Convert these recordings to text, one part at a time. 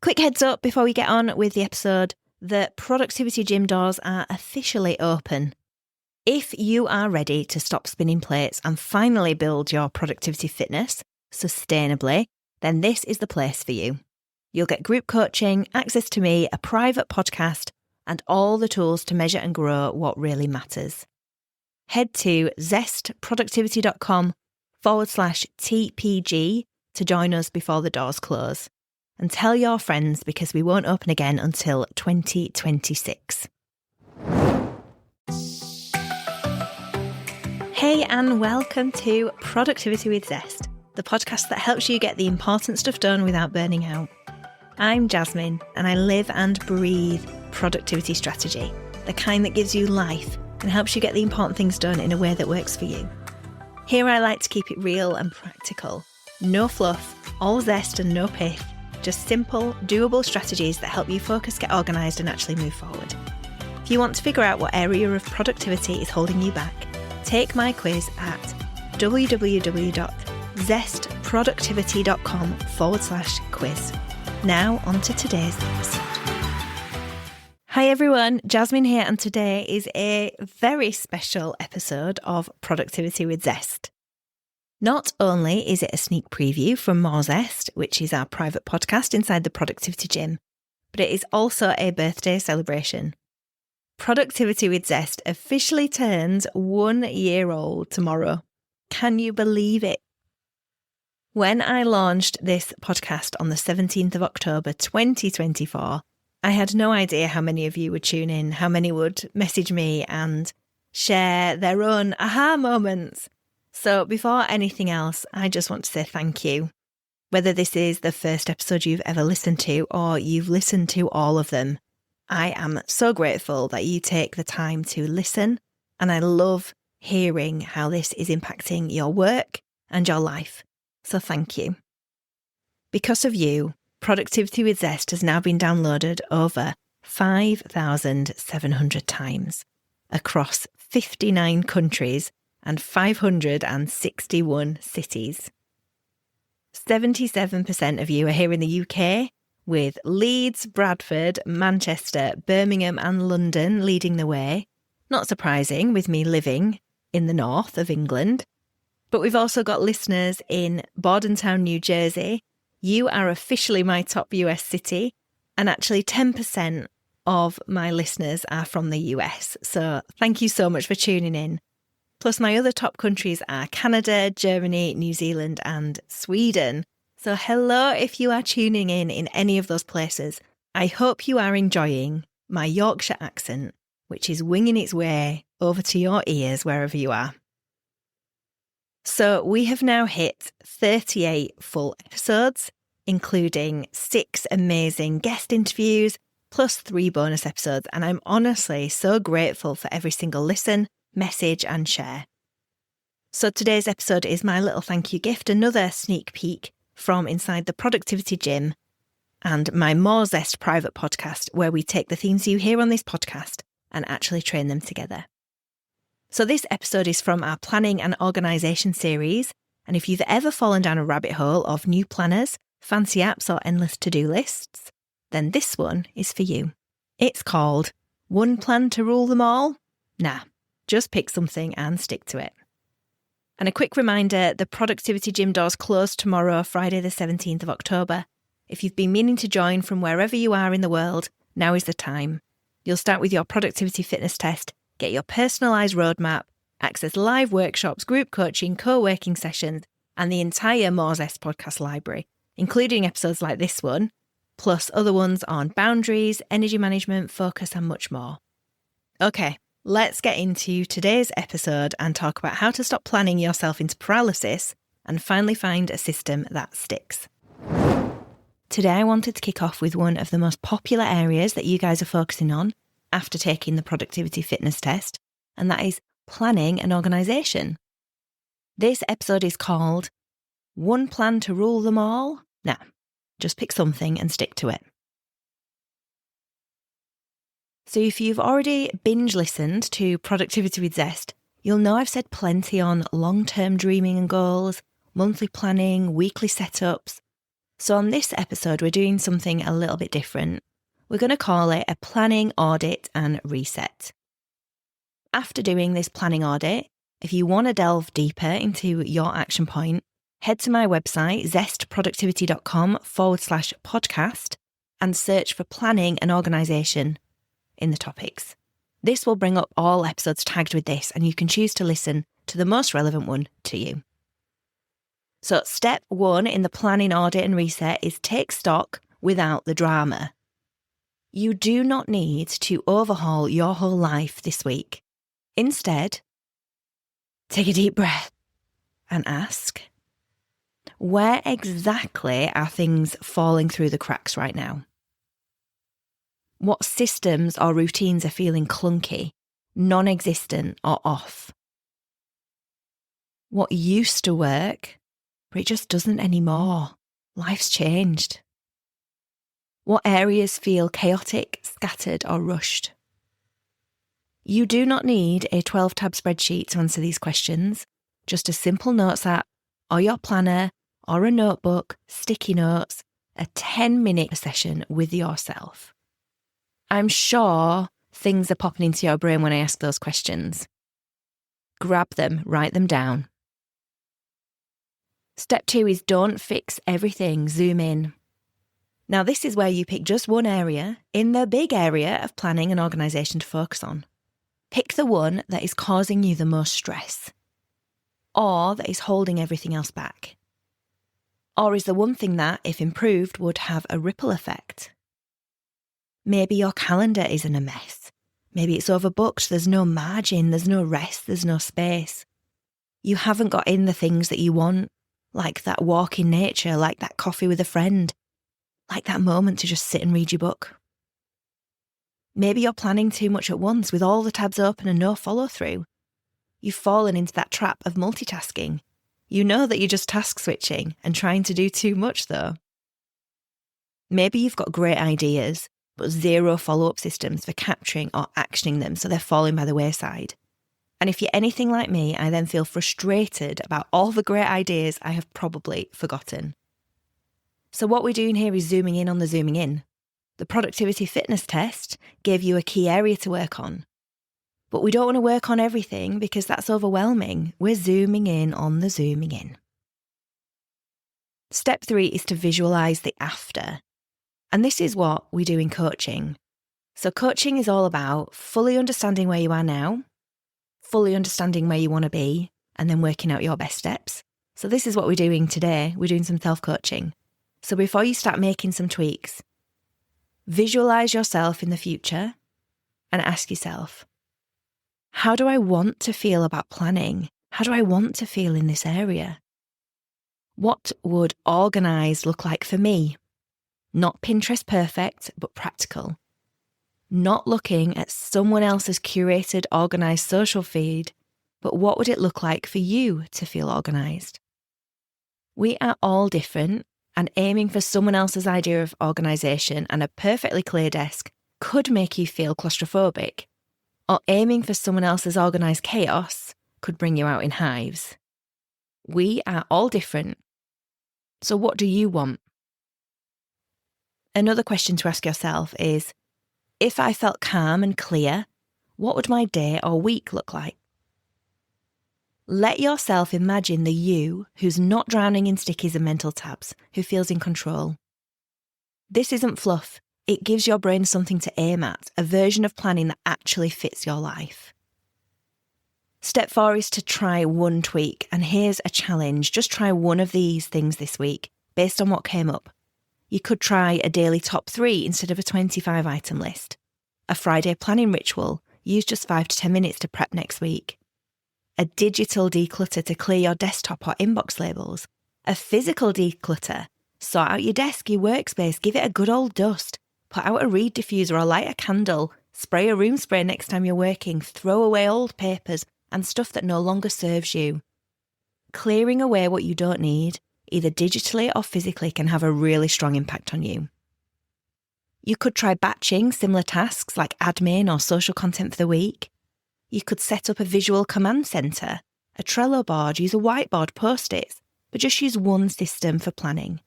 Quick heads up before we get on with the episode, the Productivity Gym doors are officially open. If you are ready to stop spinning plates and finally build your productivity fitness sustainably, then this is the place for you. You'll get group coaching, access to me, a private podcast, and all the tools to measure and grow what really matters. Head to zestproductivity.com/TPG to join us before the doors close. And tell your friends because we won't open again until 2026. Hey, and welcome to Productivity with Zest, the podcast that helps you get the important stuff done without burning out. I'm Jasmine, and I live and breathe productivity strategy, the kind that gives you life and helps you get the important things done in a way that works for you. Here I like to keep it real and practical. No fluff, all zest and no pith. Just simple, doable strategies that help you focus, get organised and actually move forward. If you want to figure out what area of productivity is holding you back, take my quiz at www.zestproductivity.com/quiz. Now on to today's episode. Hi everyone, Jasmine here, and today is a very special episode of Productivity with Zest. Not only is it a sneak preview from More Zest, which is our private podcast inside the Productivity Gym, but it is also a birthday celebration. Productivity with Zest officially turns 1 year old tomorrow. Can you believe it? When I launched this podcast on the 17th of October 2024, I had no idea how many of you would tune in, how many would message me and share their own aha moments. So before anything else, I just want to say thank you. Whether this is the first episode you've ever listened to or you've listened to all of them, I am so grateful that you take the time to listen, and I love hearing how this is impacting your work and your life. So thank you. Because of you, Productivity with Zest has now been downloaded over 5,700 times across 59 countries and 561 cities. 77% of you are here in the UK, with Leeds, Bradford, Manchester, Birmingham and London leading the way. Not surprising with me living in the north of England. But we've also got listeners in Bordentown, New Jersey. You are officially my top US city, and actually 10% of my listeners are from the US. So thank you so much for tuning in. Plus my other top countries are Canada, Germany, New Zealand and Sweden. So hello if you are tuning in any of those places. I hope you are enjoying my Yorkshire accent, which is winging its way over to your ears wherever you are. So we have now hit 38 full episodes, including 6 amazing guest interviews, plus 3 bonus episodes. And I'm honestly so grateful for every single listen, message and share. So today's episode is my little thank you gift, another sneak peek from inside the Productivity Gym and my More Zest private podcast, where we take the themes you hear on this podcast and actually train them together. So this episode is from our planning and organisation series, and if you've ever fallen down a rabbit hole of new planners, fancy apps or endless to-do lists, then this one is for you. It's called One Plan to Rule Them All? Nah. Just pick something and stick to it. And a quick reminder, the Productivity Gym doors close tomorrow, Friday the 17th of October. If you've been meaning to join from wherever you are in the world, now is the time. You'll start with your productivity fitness test, get your personalised roadmap, access live workshops, group coaching, co-working sessions, and the entire More Zest podcast library, including episodes like this one, plus other ones on boundaries, energy management, focus, and much more. Okay. Let's get into today's episode and talk about how to stop planning yourself into paralysis and finally find a system that sticks. Today I wanted to kick off with one of the most popular areas that you guys are focusing on after taking the productivity fitness test, and that is planning and organisation. This episode is called One Plan to Rule Them All? Nah, just pick something and stick to it. So if you've already binge listened to Productivity with Zest, you'll know I've said plenty on long-term dreaming and goals, monthly planning, weekly setups. So on this episode, we're doing something a little bit different. We're going to call it a planning audit and reset. After doing this planning audit, if you want to delve deeper into your action point, head to my website, zestproductivity.com/podcast, and search for planning and organisation in the topics. This will bring up all episodes tagged with this, and you can choose to listen to the most relevant one to you. So step 1 in the planning audit and reset is take stock without the drama. You do not need to overhaul your whole life this week. Instead, take a deep breath and ask, where exactly are things falling through the cracks right now? What systems or routines are feeling clunky, non-existent, or off? What used to work, but it just doesn't anymore? Life's changed. What areas feel chaotic, scattered, or rushed? You do not need a 12-tab spreadsheet to answer these questions, just a simple notes app, or your planner, or a notebook, sticky notes, a 10-minute session with yourself. I'm sure things are popping into your brain when I ask those questions. Grab them, write them down. Step 2 is don't fix everything, zoom in. Now this is where you pick just one area in the big area of planning and organisation to focus on. Pick the one that is causing you the most stress, or that is holding everything else back. Or is the one thing that, if improved, would have a ripple effect. Maybe your calendar is in a mess. Maybe it's overbooked, there's no margin, there's no rest, there's no space. You haven't got in the things that you want, like that walk in nature, like that coffee with a friend, like that moment to just sit and read your book. Maybe you're planning too much at once with all the tabs open and no follow-through. You've fallen into that trap of multitasking. You know that you're just task switching and trying to do too much though. Maybe you've got great ideas, but zero follow-up systems for capturing or actioning them, so they're falling by the wayside. And if you're anything like me, I then feel frustrated about all the great ideas I have probably forgotten. So what we're doing here is zooming in on the zooming in. The productivity fitness test gave you a key area to work on. But we don't want to work on everything because that's overwhelming. We're zooming in on the zooming in. Step 3 is to visualise the after. And this is what we do in coaching. So coaching is all about fully understanding where you are now, fully understanding where you want to be, and then working out your best steps. So this is what we're doing today. We're doing some self-coaching. So before you start making some tweaks, visualise yourself in the future and ask yourself, how do I want to feel about planning? How do I want to feel in this area? What would organised look like for me? Not Pinterest perfect, but practical. Not looking at someone else's curated, organised social feed, but what would it look like for you to feel organised? We are all different, and aiming for someone else's idea of organisation and a perfectly clear desk could make you feel claustrophobic, or aiming for someone else's organised chaos could bring you out in hives. We are all different. So what do you want? Another question to ask yourself is, if I felt calm and clear, what would my day or week look like? Let yourself imagine the you who's not drowning in stickies and mental tabs, who feels in control. This isn't fluff. It gives your brain something to aim at, a version of planning that actually fits your life. Step 4 is to try one tweak, and here's a challenge. Just try one of these things this week, based on what came up. You could try a daily top 3 instead of a 25-item list. A Friday planning ritual. Use just 5 to 10 minutes to prep next week. A digital declutter to clear your desktop or inbox labels. A physical declutter. Sort out your desk, your workspace, give it a good old dust. Put out a reed diffuser or light a candle. Spray a room spray next time you're working. Throw away old papers and stuff that no longer serves you. Clearing away what you don't need, either digitally or physically, can have a really strong impact on you. You could try batching similar tasks like admin or social content for the week. You could set up a visual command centre, a Trello board, use a whiteboard, Post-its, but just use one system for planning.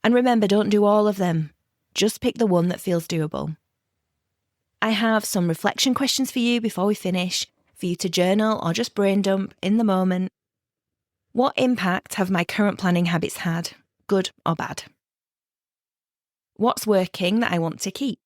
And remember, don't do all of them. Just pick the one that feels doable. I have some reflection questions for you before we finish, for you to journal or just brain dump in the moment. What impact have my current planning habits had, good or bad? What's working that I want to keep?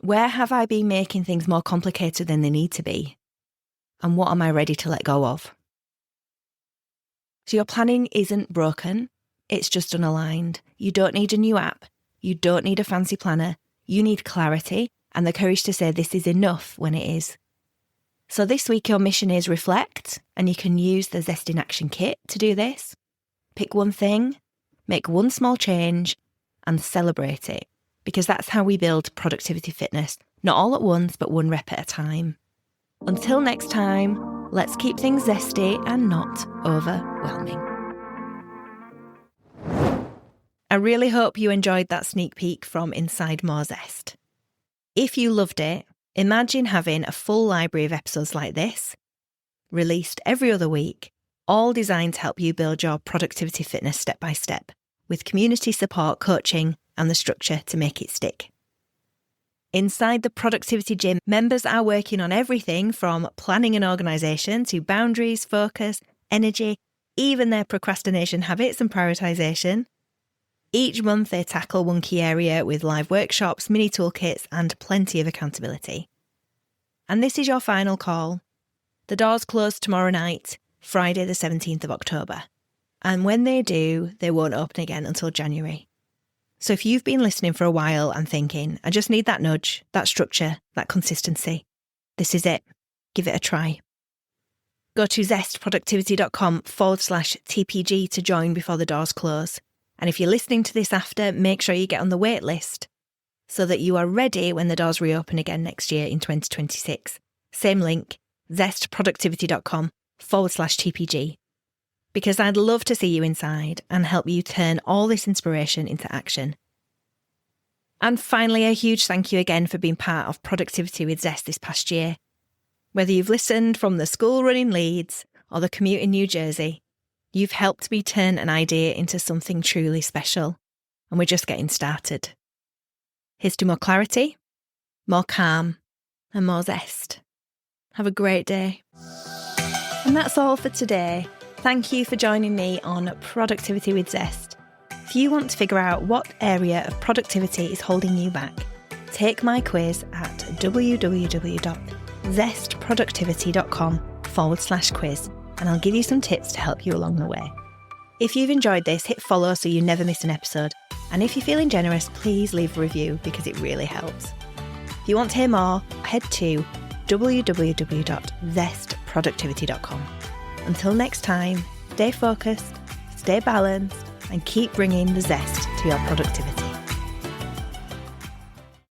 Where have I been making things more complicated than they need to be? And what am I ready to let go of? So your planning isn't broken, it's just unaligned. You don't need a new app, you don't need a fancy planner, you need clarity and the courage to say this is enough when it is. So this week your mission is reflect, and you can use the Zest in Action kit to do this. Pick one thing, make one small change, and celebrate it, because that's how we build productivity fitness, not all at once, but one rep at a time. Until next time, let's keep things zesty and not overwhelming. I really hope you enjoyed that sneak peek from inside More Zest. If you loved it, imagine having a full library of episodes like this, released every other week, all designed to help you build your productivity fitness step by step, with community support, coaching, and the structure to make it stick. Inside the Productivity Gym, members are working on everything from planning and organisation to boundaries, focus, energy, even their procrastination habits and prioritisation. Each month they tackle one key area with live workshops, mini toolkits, and plenty of accountability. And this is your final call. The doors close tomorrow night, Friday the 17th of October. And when they do, they won't open again until January. So if you've been listening for a while and thinking, I just need that nudge, that structure, that consistency, this is it. Give it a try. Go to zestproductivity.com/TPG to join before the doors close. And if you're listening to this after, make sure you get on the wait list so that you are ready when the doors reopen again next year in 2026. Same link, zestproductivity.com/TPG. Because I'd love to see you inside and help you turn all this inspiration into action. And finally, a huge thank you again for being part of Productivity with Zest this past year. Whether you've listened from the school run in Leeds or the commute in New Jersey, you've helped me turn an idea into something truly special, and we're just getting started. Here's to more clarity, more calm, and more zest. Have a great day. And that's all for today. Thank you for joining me on Productivity with Zest. If you want to figure out what area of productivity is holding you back, take my quiz at www.zestproductivity.com/quiz. And I'll give you some tips to help you along the way. If you've enjoyed this, hit follow so you never miss an episode. And if you're feeling generous, please leave a review because it really helps. If you want to hear more, head to www.zestproductivity.com. Until next time, stay focused, stay balanced, and keep bringing the zest to your productivity.